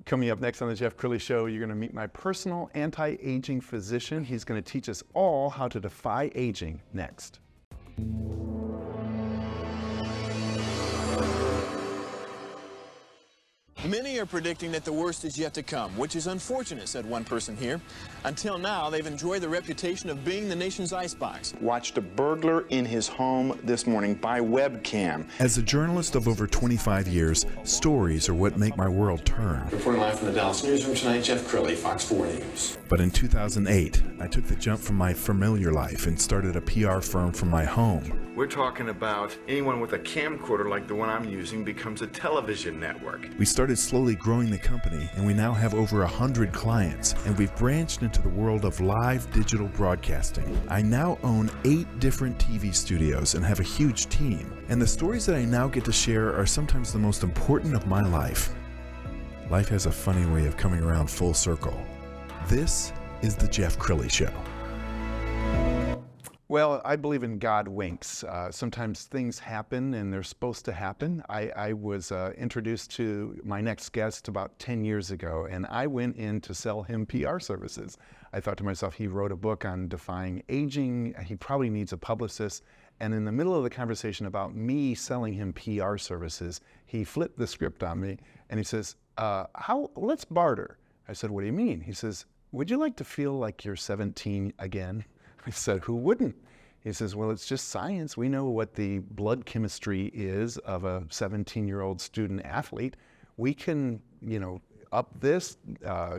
Coming up next on the Jeff Crilley Show, you're going to meet my personal anti-aging physician. He's going to teach us all how to defy aging next. Many are predicting that the worst is yet to come, which is unfortunate, said one person here. Until now, they've enjoyed the reputation of being the nation's icebox. Watched a burglar in his home this morning by webcam. As a journalist of over 25 years, stories are what make my world turn. Reporting live from the Dallas newsroom tonight, Jeff Crilley, Fox 4 News. But in 2008, I took the jump from my familiar life and started a PR firm from my home. We're talking about anyone with a camcorder like the one I'm using becomes a television network. We started slowly growing the company, and we now have over 100 clients, and we've branched into the world of live digital broadcasting. I now own 8 different TV studios and have a huge team, and the stories that I now get to share are sometimes the most important of my life. Life has a funny way of coming around full circle. This is the Jeff Crilley Show. Well, I believe in God winks. Sometimes things happen and they're supposed to happen. I was introduced to my next guest about 10 years ago, and I went in to sell him PR services. I thought to myself, he wrote a book on defying aging. He probably needs a publicist. And in the middle of the conversation about me selling him PR services, he flipped the script on me and he says, let's barter. I said, what do you mean? He says, would you like to feel like you're 17 again? I said, who wouldn't? He says, well, it's just science. We know what the blood chemistry is of a 17-year-old student athlete. We can, up this,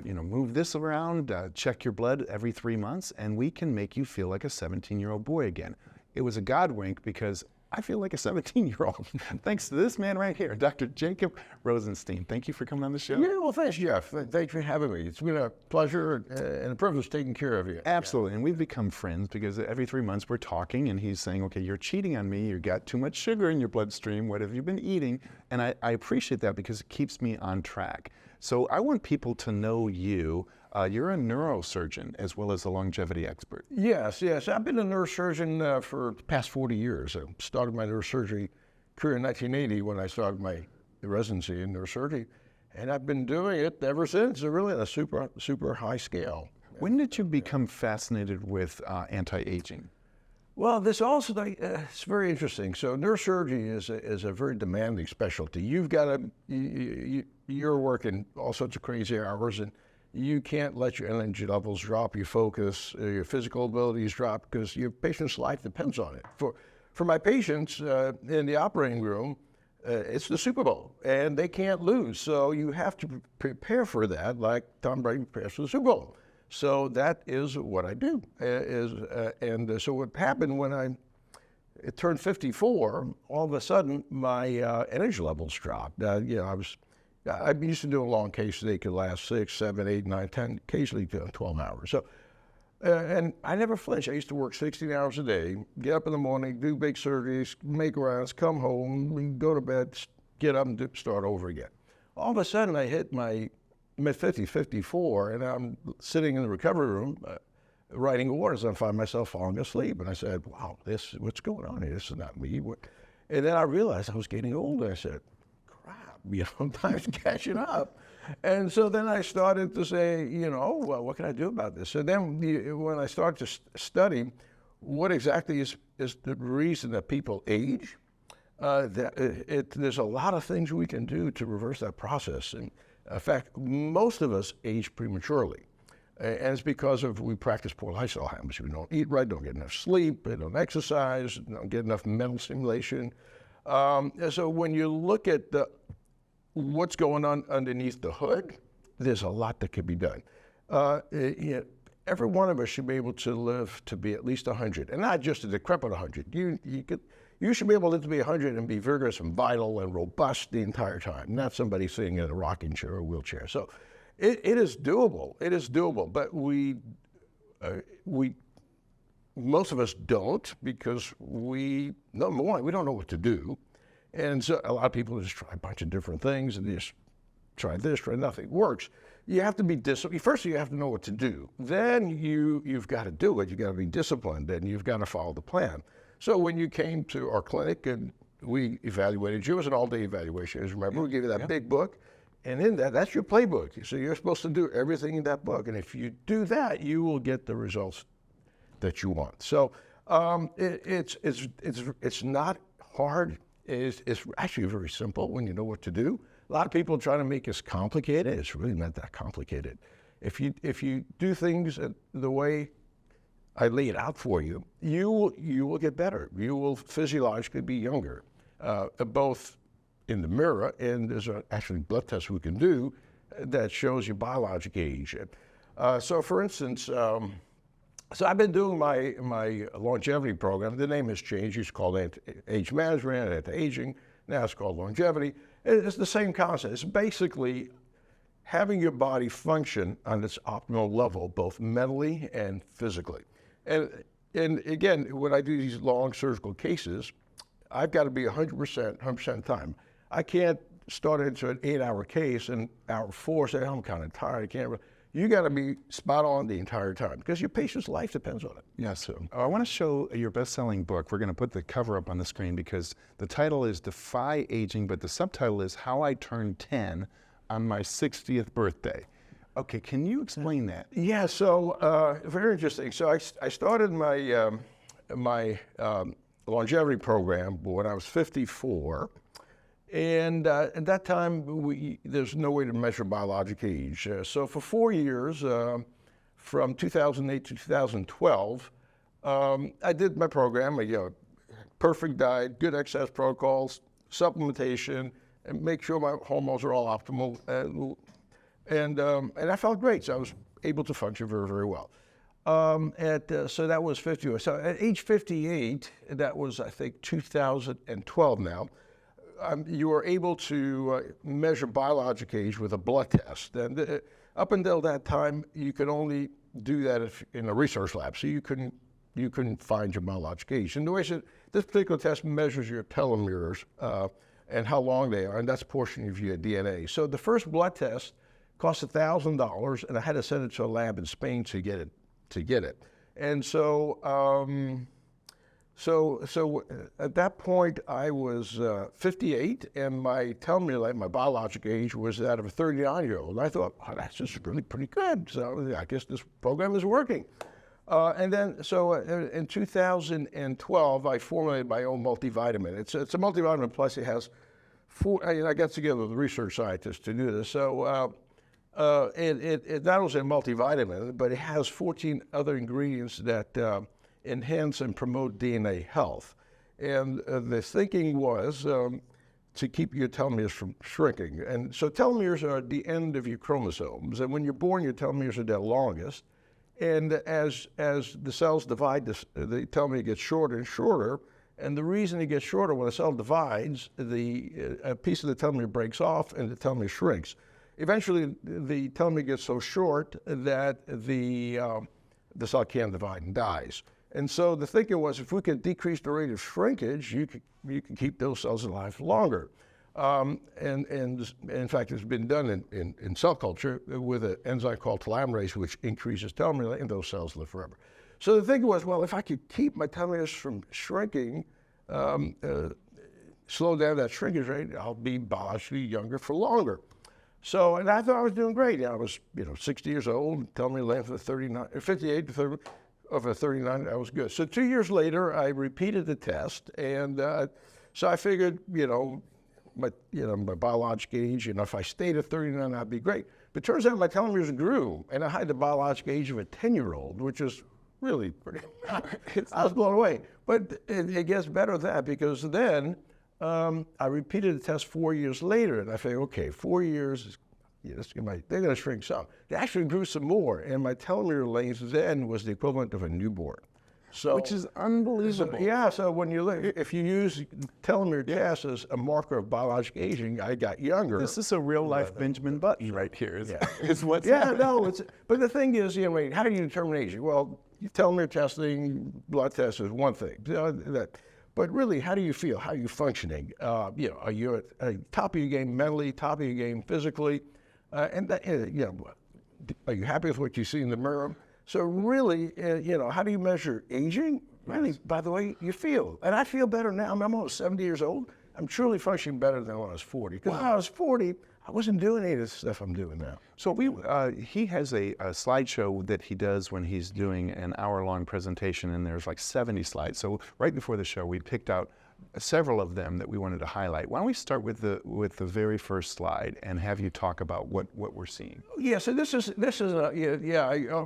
move this around, check your blood every 3 months, and we can make you feel like a 17-year-old boy again. It was a God wink because I feel like a 17-year-old. Thanks to this man right here, Dr. Jacob Rosenstein. Thank you for coming on the show. Yeah, well, thanks, Jeff. Thanks for having me. It's been a pleasure and a privilege taking care of you. Absolutely, and we've become friends because every 3 months we're talking and he's saying, okay, you're cheating on me, you got too much sugar in your bloodstream, what have you been eating? And I appreciate that because it keeps me on track. So I want people to know you. You're a neurosurgeon as well as a longevity expert. Yes. I've been a neurosurgeon for the past 40 years. I started my neurosurgery career in 1980 when I started my residency in neurosurgery, and I've been doing it ever since, really at a super high scale. When did you become fascinated with anti-aging? Well, this also, it's very interesting. So neurosurgery is a very demanding specialty. You've got you're working all sorts of crazy hours, and you can't let your energy levels drop, your focus, your physical abilities drop, because your patient's life depends on it. For my patients in the operating room, it's the Super Bowl, and they can't lose. So you have to prepare for that, like Tom Brady prepares for the Super Bowl. So that is what I do. So what happened when I turned 54, all of a sudden my energy levels dropped. I used to do a long case that could last 6, 7, 8, 9, 10, occasionally 12 hours. So, and I never flinched. I used to work 16 hours a day, get up in the morning, do big surgeries, make rounds, come home, go to bed, get up and start over again. All of a sudden I hit my mid-50s, 54, and I'm sitting in the recovery room writing orders, and I find myself falling asleep. And I said, wow, what's going on here? This is not me. And then I realized I was getting older. I said, time's catching up. And so then I started to say, well, what can I do about this? So then when I started to study what exactly is the reason that people age, there's a lot of things we can do to reverse that process. And in fact, most of us age prematurely. And it's because we practice poor lifestyle habits. We don't eat right, don't get enough sleep, we don't exercise, don't get enough mental stimulation. So when you look at what's going on underneath the hood, there's a lot that can be done. Every one of us should be able to live to be at least 100, and not just a decrepit 100. You should be able to live to be 100 and be vigorous and vital and robust the entire time, not somebody sitting in a rocking chair or wheelchair. So it is doable. It is doable, but most of us don't, because number one, we don't know what to do. And so a lot of people just try a bunch of different things and just try this, try nothing. It works. You have to be disciplined. First, you have to know what to do. Then you've got to do it. You've got to be disciplined, and you've got to follow the plan. So when you came to our clinic and we evaluated you, it was an all-day evaluation. As you remember, we gave you that big book, And in that, that's your playbook. So you're supposed to do everything in that book. And if you do that, you will get the results that you want. So it's not hard. It's actually very simple when you know what to do. A lot of people try to make this complicated. It's really not that complicated. If you do things the way I lay it out for you, you will get better. You will physiologically be younger, both in the mirror, and there's actually blood test we can do that shows your biologic age. So for instance, so I've been doing my longevity program. The name has changed. It's called age management, anti-aging. Now it's called longevity. It's the same concept. It's basically having your body function on its optimal level, both mentally and physically. And again, when I do these long surgical cases, I've got to be 100% of the time. I can't start into an 8-hour case and hour 4 say, I'm kind of tired, I can't. You got to be spot on the entire time because your patient's life depends on it. Yeah, so I want to show your best-selling book. We're going to put the cover up on the screen because the title is Defy Aging, but the subtitle is How I Turned 10 on My 60th Birthday. Okay, can you explain that? Yeah, so very interesting. So I started my longevity program when I was 54. And at that time, there's no way to measure biologic age. So for 4 years, from 2008 to 2012, I did my program, perfect diet, good exercise protocols, supplementation, and make sure my hormones are all optimal. And I felt great, so I was able to function very, very well. So that was 50. So at age 58, that was, I think, 2012 now, you were able to measure biologic age with a blood test. And up until that time, you could only do that in a research lab, so you couldn't find your biologic age. And the way this particular test measures your telomeres and how long they are, and that's a portion of your DNA. So the first blood test cost $1,000, and I had to send it to a lab in Spain to get it. And so at that point, I was 58, and my telomere, my biologic age, was that of a 39-year-old. And I thought, oh, that's just really pretty good. So I guess this program is working. And then, so in 2012, I formulated my own multivitamin. It's a multivitamin, plus it has I got together with research scientists to do this. So it not only is a multivitamin, but it has 14 other ingredients that enhance and promote DNA health. And the thinking was to keep your telomeres from shrinking. And so telomeres are at the end of your chromosomes. And when you're born, your telomeres are their longest. And as the cells divide, the telomere gets shorter and shorter. And the reason it gets shorter, when a cell divides, a piece of the telomere breaks off and the telomere shrinks. Eventually, the telomere gets so short that the cell can't divide and dies. And so the thinking was, if we could decrease the rate of shrinkage, you can keep those cells alive longer. And in fact, it's been done in cell culture with an enzyme called telomerase, which increases telomere length, and those cells live forever. So the thinking was, well, if I could keep my telomeres from shrinking, slow down that shrinkage rate, I'll be biologically younger for longer. So, and I thought I was doing great. I was, 60 years old, telomere length of 58 to 30. Of a 39, that was good. So 2 years later, I repeated the test, and so I figured, my biologic age, if I stayed at 39, I'd be great. But it turns out my telomeres grew, and I had the biologic age of a 10-year-old, which is really pretty. I was blown away. But it gets better than that, because then I repeated the test 4 years later, and I figured, okay, 4 years. They're going to shrink some. They actually grew some more, and my telomere length then was the equivalent of a newborn. So, which is unbelievable. So when you look, if you use telomere test as a marker of biologic aging, I got younger. This is a real-life Benjamin Button right here. It's what's but the thing is, how do you determine aging? Well, telomere testing, blood test is one thing. But really, how do you feel? How are you functioning? Are you at top of your game mentally, top of your game physically? Are you happy with what you see in the mirror? So really, how do you measure aging? Really, by the way, you feel. And I feel better now. I'm almost 70 years old. I'm truly functioning better than when I was 40. Because when I was 40, I wasn't doing any of this stuff I'm doing now. So he has a slideshow that he does when he's doing an hour-long presentation, and there's like 70 slides. So right before the show, we picked out several of them that we wanted to highlight. Why don't we start with the very first slide and have you talk about what we're seeing? Yeah. So this is I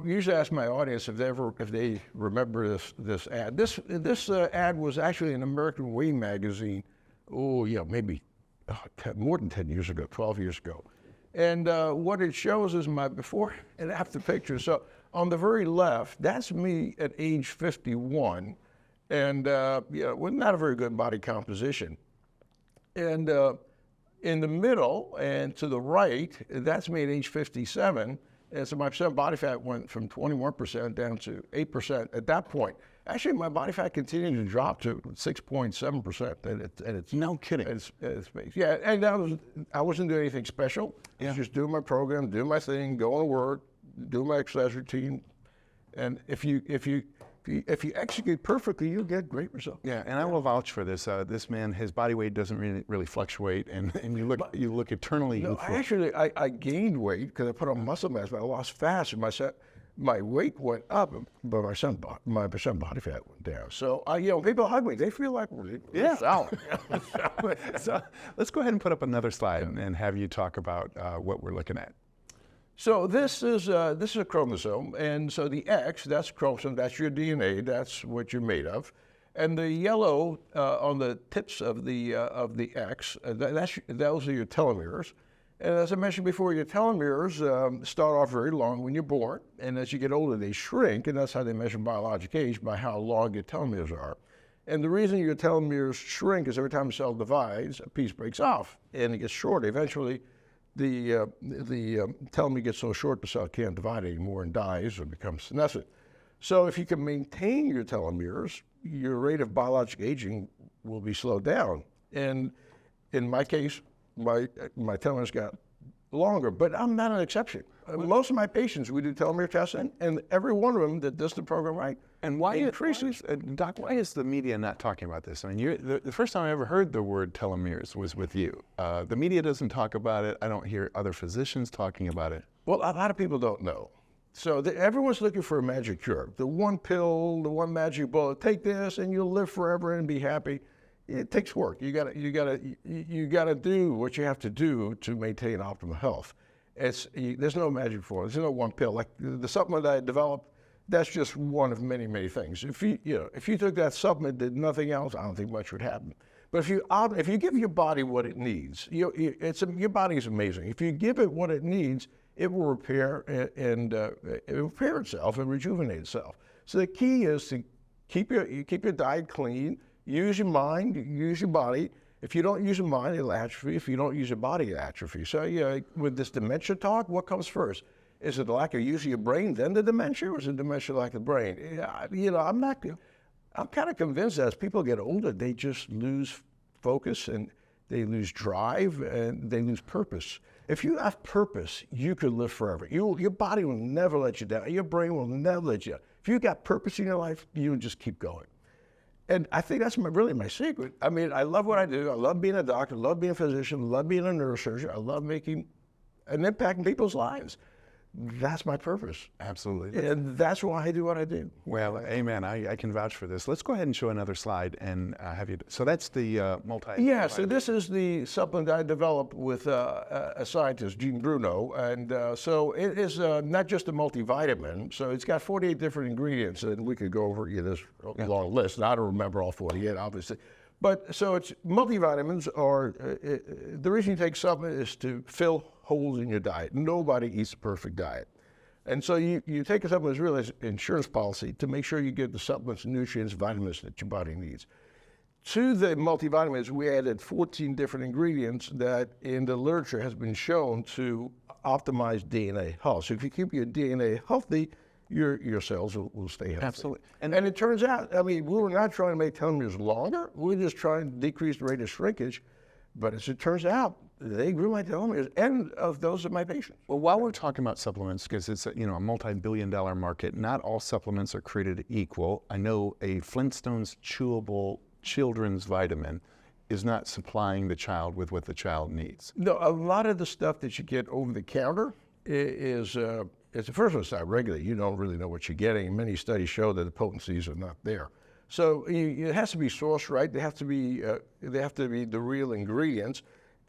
usually ask my audience if they remember this ad. This ad was actually in American Way magazine. Oh yeah, maybe more than 10 years ago, 12 years ago. And what it shows is my before and after picture. So on the very left, that's me at age 51. And with not a very good body composition. And in the middle and to the right, that's me at age 57. And so my percent body fat went from 21% down to 8% at that point. Actually, my body fat continued to drop to 6.7%. And it's no kidding. It's yeah, and I wasn't doing anything special. I was just doing my program, doing my thing, going to work, doing my exercise routine. And if you execute perfectly, you'll get great results. Yeah, and I will vouch for this. This man, his body weight doesn't really fluctuate, and you look eternally youthful. I gained weight because I put on muscle mass, but I lost fast, and my weight went up, but my percent body fat went down. So people hug me; they feel like we're solid. So let's go ahead and put up another slide and have you talk about what we're looking at. So this is a chromosome, and so the X, that's chromosome, that's your DNA, that's what you're made of, and the yellow on the tips of the X, those are your telomeres. And as I mentioned before, your telomeres start off very long when you're born, and as you get older, they shrink, and that's how they measure biologic age, by how long your telomeres are. And the reason your telomeres shrink is every time a cell divides, a piece breaks off, and it gets shorter. Eventually, the telomere gets so short the cell can't divide anymore and dies or becomes senescent. So if you can maintain your telomeres, your rate of biologic aging will be slowed down. And in my case, my telomeres got longer, but I'm not an exception. Most of my patients, we do telomere testing, and every one of them that does the program right. And Doc, why is the media not talking about this? I mean, the first time I ever heard the word telomeres was with you. The media doesn't talk about it. I don't hear other physicians talking about it. Well, a lot of people don't know. So everyone's looking for a magic cure. The one pill, the one magic bullet, take this and you'll live forever and be happy. It takes work. You gotta do what you have to do to maintain optimal health. There's no magic formula. There's no one pill. Like the supplement that I developed, that's just one of many, many things. If you took that supplement, did nothing else, I don't think much would happen. But if you give your body what it needs, your body is amazing. If you give it what it needs, it will repair and it will repair itself and rejuvenate itself. So the key is to keep your diet clean, use your mind, use your body. If you don't use your mind, it'll atrophy. If you don't use your body, it'll atrophy. So with this dementia talk, what comes first? Is it the lack of use of your brain, then the dementia, or is it dementia like the brain? I'm kind of convinced that as people get older, they just lose focus and they lose drive and they lose purpose. If you have purpose, you could live forever. Your body will never let you down. Your brain will never let you down. If you got purpose in your life, you just keep going. And I think that's really my secret. I mean, I love what I do. I love being a doctor, I love being a physician, I love being a neurosurgeon. I love making an impact in people's lives. That's my purpose. Absolutely. And that's why I do what I do. Well, amen. I can vouch for this. Let's go ahead and show another slide and have you. So that's the multi. Yeah, so this is the supplement I developed with a scientist, Gene Bruno. And so it is not just a multivitamin. So it's got 48 different ingredients, and we could go over this long list. And I don't remember all 48, obviously. But so it's multivitamins are, the reason you take supplement is to fill holes in your diet. Nobody eats a perfect diet. And so you take a supplement as really an insurance policy to make sure you get the supplements, nutrients, vitamins that your body needs. To the multivitamins, we added 14 different ingredients that in the literature has been shown to optimize DNA health. So if you keep your DNA healthy, your cells will stay healthy. Absolutely. And it turns out, I mean, we were not trying to make telomeres longer. We were just trying to decrease the rate of shrinkage. But as it turns out, they grew my telomeres and of those of my patients. Well, while we're talking about supplements, because it's a multi-billion-dollar market, not all supplements are created equal. I know a Flintstones chewable children's vitamin is not supplying the child with what the child needs. No, a lot of the stuff that you get over the counter is first of all, it's not regulated. You don't really know what you're getting. Many studies show that the potencies are not there. So it has to be sourced right. They have to be the real ingredients,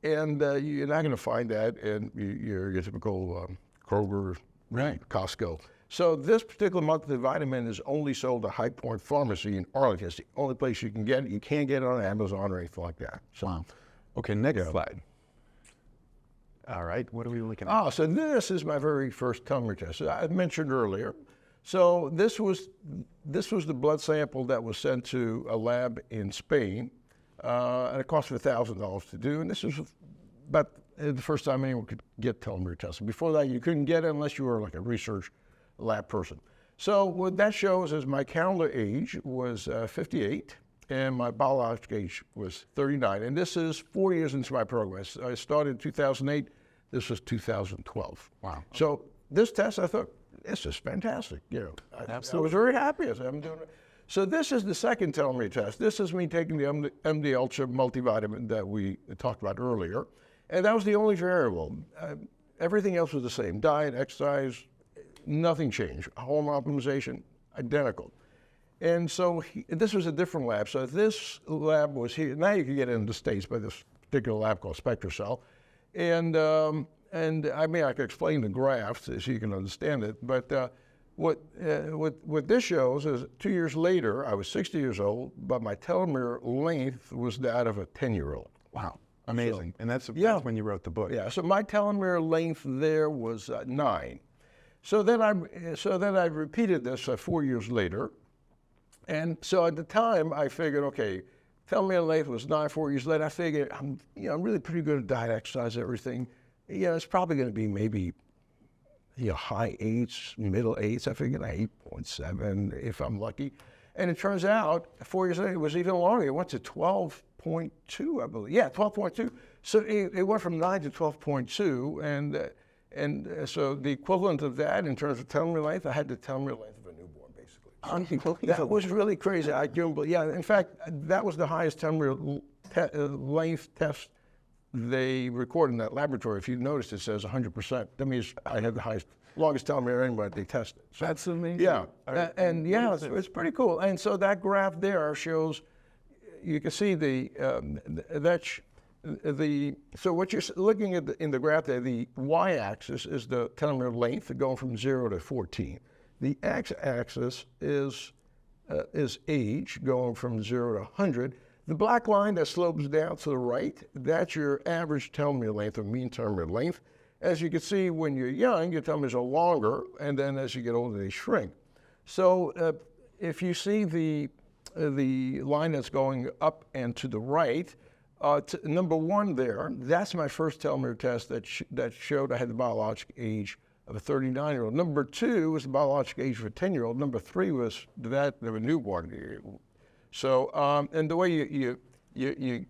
and you're not going to find that in your typical Kroger, Right. Costco. So this particular multivitamin is only sold at High Point Pharmacy in Arlington. It's the only place you can get it. You can't get it on Amazon or anything like that. So, Wow. Okay, next slide. All right, what are we looking at? Oh, so this is my very first telomere test. I mentioned earlier. So this was the blood sample that was sent to a lab in Spain, and it cost $1,000 to do. And this was about the first time anyone could get telomere testing. Before that, you couldn't get it unless you were like a research lab person. So what that shows is my calendar age was 58, and my biological age was 39. And this is 4 years into my program. I started in 2008. This was 2012. Wow. So this test, I thought, this is fantastic. I was very happy as I'm doing it. So this is the second telomere test. This is me taking the MD Ultra multivitamin that we talked about earlier. And that was the only variable. Everything else was the same. Diet, exercise, nothing changed. Hormone optimization, identical. And so this was a different lab. So this lab was here. Now you can get it in the States by this particular lab called SpectraCell. And I mean, I could explain the graphs so you can understand it. But what this shows is 2 years later, I was 60 years old, but my telomere length was that of a 10-year-old. Wow, amazing. And that's when you wrote the book. Yeah, so my telomere length there was 9. So then I repeated this 4 years later. And so at the time I figured, okay, telomere length was 9, 4 years later. I figured I'm really pretty good at diet, exercise, everything. It's probably going to be maybe high 8s, middle 8s. I figured 8.7 if I'm lucky. And it turns out 4 years later it was even longer. It went to 12.2, I believe. Yeah, 12.2. So it went from 9 to 12.2, and so the equivalent of that in terms of telomere length, I had the telomere length of a newborn, basically. Unbelievable. That was really crazy. I couldn't believe. Yeah, in fact, that was the highest telomere length test they recorded in that laboratory. If you notice, it says 100%. That means I had the longest telomere anybody they tested. So, that's amazing. Yeah, it's pretty cool. And so that graph there shows, you can see so what you're looking at in the graph there, the y-axis is the telomere length going from 0 to 14. The x-axis is age going from 0 to 100. The black line that slopes down to the right, that's your average telomere length or mean telomere length. As you can see, when you're young, your telomeres are longer, and then as you get older, they shrink. So if you see the line that's going up and to the right, number 1 there, that's my first telomere test that showed I had the biologic age of a 39-year-old. Number 2 was the biologic age of a 10-year-old. Number 3 was that of a newborn. So, and the way you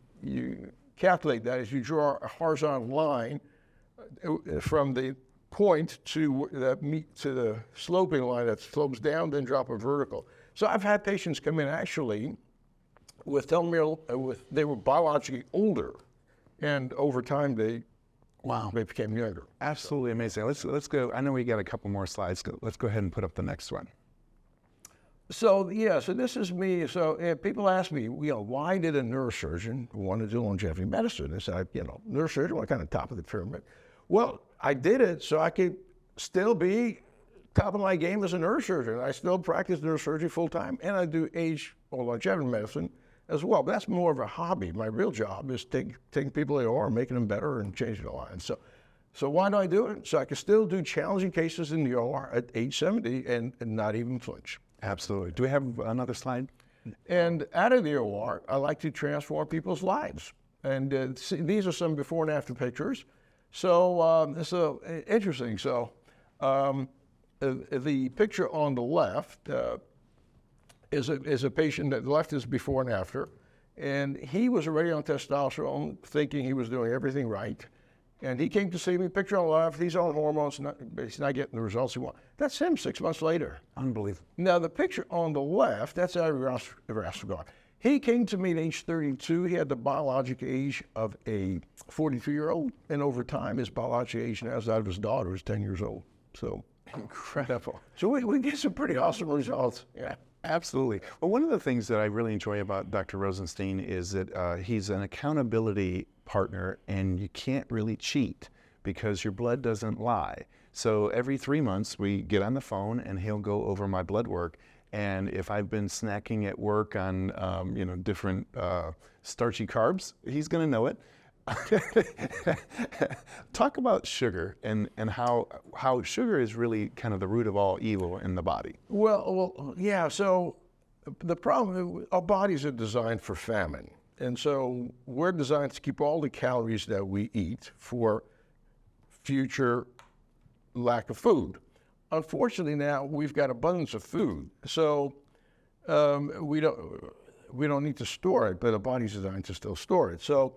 calculate that is you draw a horizontal line from the point to the sloping line that slopes down, then drop a vertical. So I've had patients come in actually with telomere, they were biologically older, and over time they became younger. Absolutely amazing. Let's go. I know we got a couple more slides. Let's go ahead and put up the next one. So so this is me. So people ask me, why did a neurosurgeon want to do longevity medicine? I said, neurosurgeon, what kind of top of the pyramid? Well, I did it so I could still be top of my game as a neurosurgeon. I still practice neurosurgery full time, and I do age or longevity medicine as well. But that's more of a hobby. My real job is taking people they are, making them better, and changing their lives. So why do I do it? So I can still do challenging cases in the OR at age 70 and not even flinch. Absolutely. Do we have another slide? And out of the OR, I like to transform people's lives. And these are some before and after pictures. So interesting. So the picture on the left is a patient. The left is before and after, and he was already on testosterone, thinking he was doing everything right. And he came to see me, picture on the left, he's on hormones, but he's not getting the results he wants. That's him 6 months later. Unbelievable. Now the picture on the left, that's Everest. He came to me at age 32. He had the biologic age of a 43-year-old, and over time, his biologic age now is that of his daughter, who's 10 years old. So incredible. So we get some pretty awesome results. Yeah. Absolutely. Well, one of the things that I really enjoy about Dr. Rosenstein is that he's an accountability partner, and you can't really cheat because your blood doesn't lie. So every 3 months we get on the phone and he'll go over my blood work. And if I've been snacking at work on different starchy carbs, he's going to know it. Talk about sugar and how sugar is really kind of the root of all evil in the body. Well, yeah. So the problem, our bodies are designed for famine. And so we're designed to keep all the calories that we eat for future lack of food. Unfortunately, now we've got abundance of food. So we don't need to store it, but the body's designed to still store it. So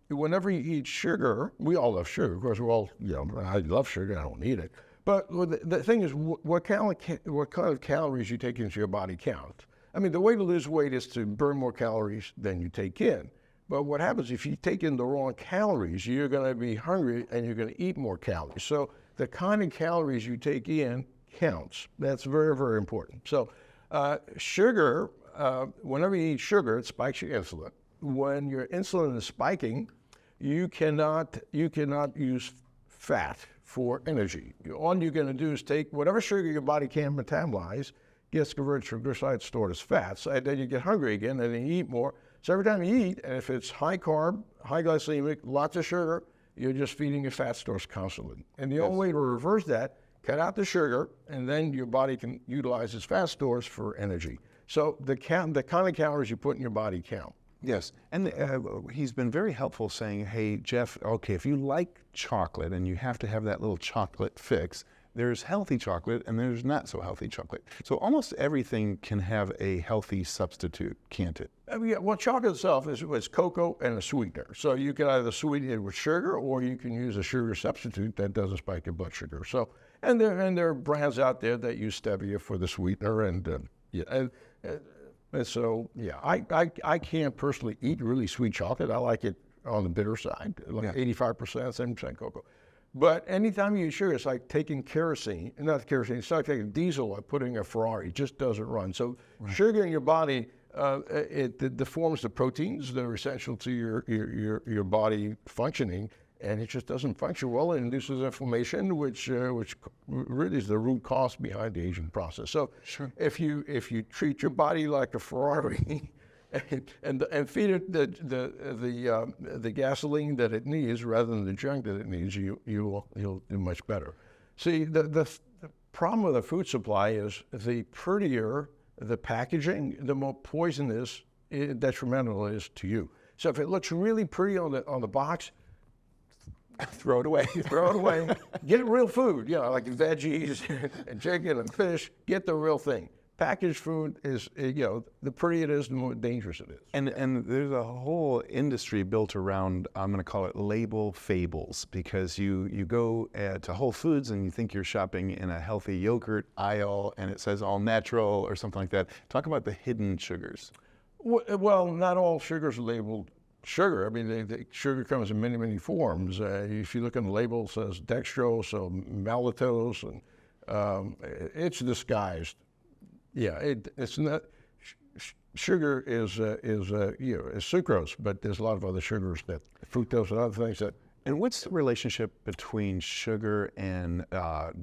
whenever you eat sugar, we all love sugar. Of course, I love sugar. I don't need it. But the thing is, what kind of calories you take into your body count. I mean, the way to lose weight is to burn more calories than you take in. But what happens if you take in the wrong calories, you're going to be hungry and you're going to eat more calories. So the kind of calories you take in counts. That's very, very important. So sugar, whenever you eat sugar, it spikes your insulin. When your insulin is spiking, you cannot use fat for energy. All you're going to do is take whatever sugar your body can metabolize, gets converted to triglycerides stored as fats, and then you get hungry again, and then you eat more. So every time you eat, and if it's high carb, high glycemic, lots of sugar, you're just feeding your fat stores constantly. And the only way to reverse that, cut out the sugar, and then your body can utilize its fat stores for energy. So the kind of calories you put in your body count. Yes, and he's been very helpful saying, hey, Jeff, okay, if you like chocolate and you have to have that little chocolate fix, there's healthy chocolate and there's not so healthy chocolate. So almost everything can have a healthy substitute, can't it? Yeah, well, chocolate itself is cocoa and a sweetener. So you can either sweeten it with sugar, or you can use a sugar substitute that doesn't spike your blood sugar. So, and there are brands out there that use stevia for the sweetener, and so yeah, I can't personally eat really sweet chocolate. I like it on the bitter side, like 85%, 70% cocoa. But anytime you eat sugar, it's like taking kerosene, not kerosene, it's like taking diesel or putting a Ferrari. It just doesn't run. So sugar in your body, it deforms the proteins that are essential to your body functioning, and it just doesn't function well. It induces inflammation, which really is the root cause behind the aging process. So if you treat your body like a Ferrari, and feed it the gasoline that it needs rather than the junk that it needs, you'll do much better. See, the problem with the food supply is the prettier the packaging, the more poisonous, detrimental it is to you. So if it looks really pretty on the box, throw it away. Throw it away. Get real food, like veggies and chicken and fish. Get the real thing. Packaged food is, the prettier it is, the more dangerous it is. And there's a whole industry built around, I'm going to call it label fables, because you go to Whole Foods and you think you're shopping in a healthy yogurt aisle and it says all natural or something like that. Talk about the hidden sugars. Well, not all sugars are labeled sugar. I mean, the sugar comes in many, many forms. If you look on the label, it says dextrose or maltose, and it's disguised. Yeah, it's not. Sugar is sucrose, but there's a lot of other sugars, that fructose and other things that. And what's the relationship between sugar and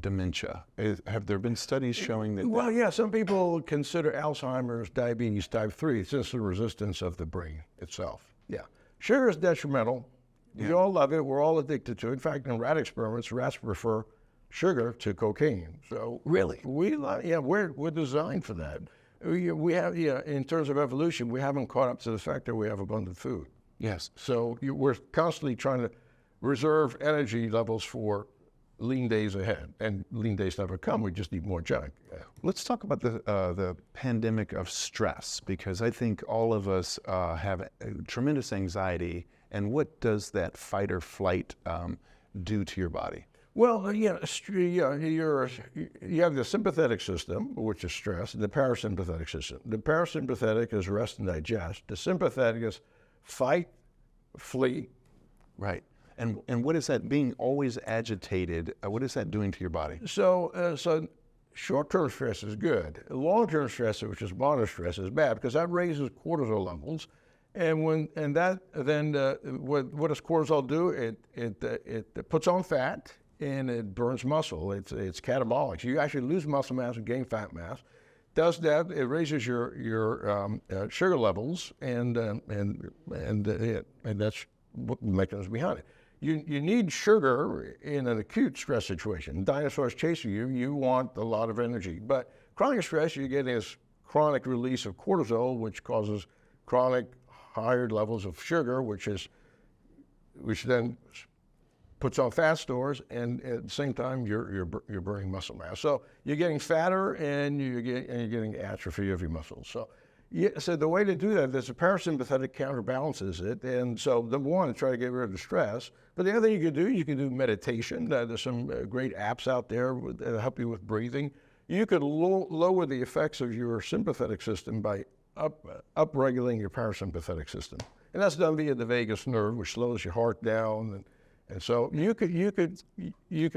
dementia? Have there been studies showing that? Well, yeah, some people consider Alzheimer's, diabetes type 3. It's just the resistance of the brain itself. Yeah, sugar is detrimental. We all love it. We're all addicted to it. In fact, in rat experiments, rats prefer sugar to cocaine. So really, we're designed for that. We have, in terms of evolution, we haven't caught up to the fact that we have abundant food. Yes. So we're constantly trying to reserve energy levels for lean days ahead, and lean days never come. We just need more junk. Let's talk about the pandemic of stress, because I think all of us have tremendous anxiety. And what does that fight or flight do to your body? Well, you have the sympathetic system, which is stress, and the parasympathetic system. The parasympathetic is rest and digest. The sympathetic is fight, flee. Right. And what is that, being always agitated, what is that doing to your body? So short-term stress is good. Long-term stress, which is moderate stress, is bad because that raises cortisol levels. And what does cortisol do? It puts on fat and it burns muscle. It's catabolic. You actually lose muscle mass and gain fat mass. Does that? It raises your sugar levels, and that's what the mechanism behind it. You need sugar in an acute stress situation. Dinosaurs chasing you, you want a lot of energy. But chronic stress, you get this chronic release of cortisol, which causes chronic higher levels of sugar, which then puts on fat stores, and at the same time you're burning muscle mass. So you're getting fatter, and you're getting atrophy of your muscles. So the way to do that is the parasympathetic counterbalances it, and so number one, try to get rid of the stress. But the other thing you can do meditation. There's some great apps out there that help you with breathing. You could lower the effects of your sympathetic system by upregulating your parasympathetic system, and that's done via the vagus nerve, which slows your heart down, and so you could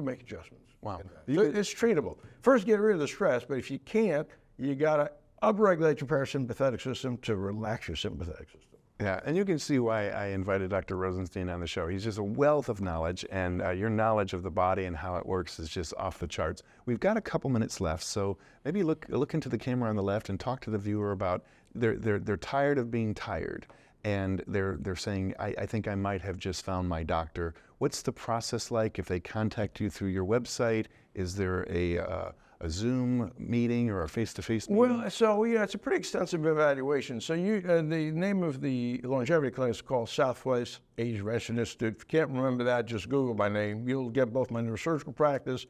make adjustments. Wow. So it's treatable. First, get rid of the stress, but if you can't, you gotta upregulate your parasympathetic system to relax your sympathetic system. Yeah, and you can see why I invited Dr. Rosenstein on the show. He's just a wealth of knowledge, and your knowledge of the body and how it works is just off the charts. We've got a couple minutes left, so maybe look into the camera on the left and talk to the viewer about they're tired of being tired, and they're saying, I think I might have just found my doctor. What's the process like if they contact you through your website? Is there a Zoom meeting or a face-to-face meeting? Well, so it's a pretty extensive evaluation. So the name of the longevity clinic is called Southwest Age Ranch Institute. If you can't remember that, just Google my name. You'll get both my neurosurgical practice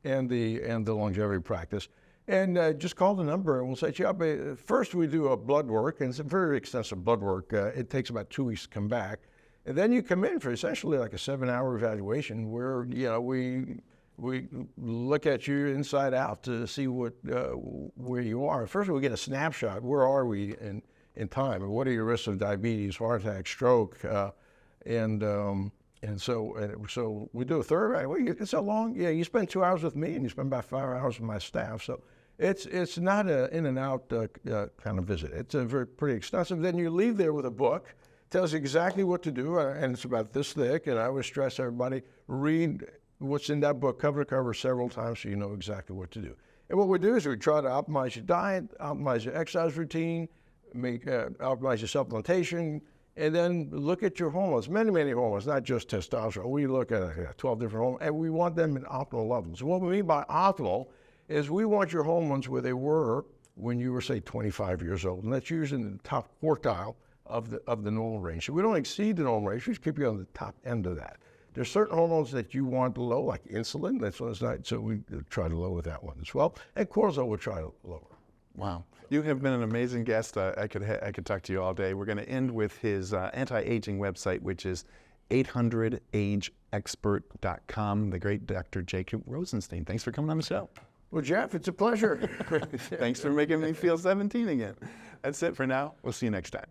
and the longevity practice. And just call the number and we'll set you up. First, we do a blood work, and it's a very extensive blood work. It takes about 2 weeks to come back. And then you come in for essentially like a 7-hour evaluation where, we look at you inside out to see where you are. First, we get a snapshot. Where are we in time? And what are your risks of diabetes, heart attack, stroke, and so we do a third evaluation. It's so long. Yeah, you spend 2 hours with me, and you spend about 5 hours with my staff. So it's not an in and out kind of visit. It's pretty extensive. Then you leave there with a book. Tells you exactly what to do, and it's about this thick. And I always stress everybody read what's in that book cover to cover several times so you know exactly what to do. And what we do is we try to optimize your diet, optimize your exercise routine, optimize your supplementation, and then look at your hormones, many hormones, not just testosterone. We look at 12 different hormones, and we want them in optimal levels. And what we mean by optimal is we want your hormones where they were when you were, say, 25 years old, and that's usually in the top quartile of the normal range. So we don't exceed the normal range, we just keep you on the top end of that. There's certain hormones that you want low, like insulin. That's what's not. So we try to lower that one as well, and cortisol we try to lower. Wow, you have been an amazing guest. I could talk to you all day. We're going to end with his anti-aging website, which is 800ageexpert.com. The great Dr. Jacob Rosenstein. Thanks for coming on the show. Well, Jeff, it's a pleasure. Thanks for making me feel 17 again. That's it for now. We'll see you next time.